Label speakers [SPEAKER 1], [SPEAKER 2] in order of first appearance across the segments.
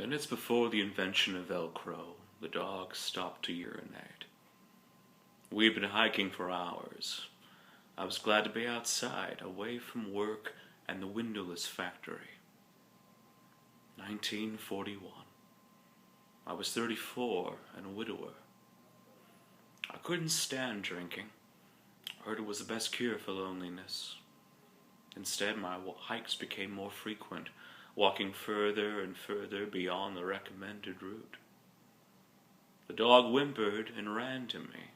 [SPEAKER 1] Minutes before the invention of Velcro, the dog stopped to urinate. We'd been hiking for hours. I was glad to be outside, away from work and the windowless factory. 1941. I was 34 and a widower. I couldn't stand drinking. I heard it was the best cure for loneliness. Instead, my hikes became more frequent, walking further and further beyond the recommended route. The dog whimpered and ran to me.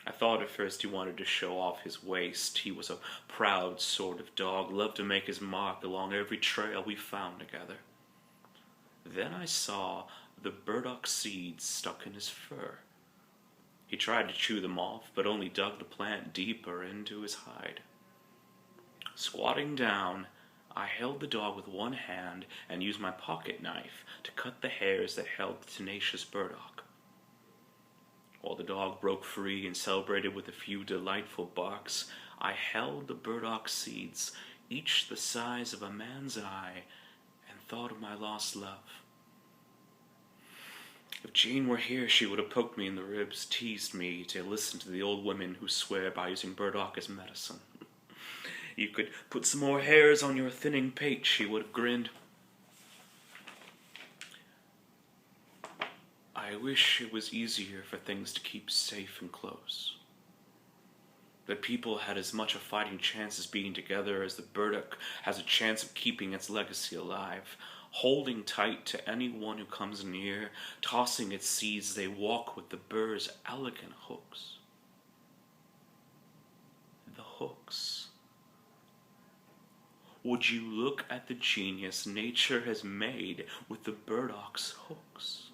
[SPEAKER 1] I thought at first he wanted to show off his waist. He was a proud sort of dog, loved to make his mark along every trail we found together. Then I saw the burdock seeds stuck in his fur. He tried to chew them off, but only dug the plant deeper into his hide. Squatting down, I held the dog with one hand and used my pocket knife to cut the hairs that held the tenacious burdock. While the dog broke free and celebrated with a few delightful barks, I held the burdock seeds, each the size of a man's eye, and thought of my lost love. If Jean were here, she would have poked me in the ribs, teased me to listen to the old women who swear by using burdock as medicine. You could put some more hairs on your thinning pate, she would have grinned. I wish it was easier for things to keep safe and close. That people had as much a fighting chance as being together as the burdock has a chance of keeping its legacy alive, holding tight to anyone who comes near, tossing its seeds, they walk with the burr's elegant hooks. The hooks. Would you look at the genius nature has made with the burdock's hooks?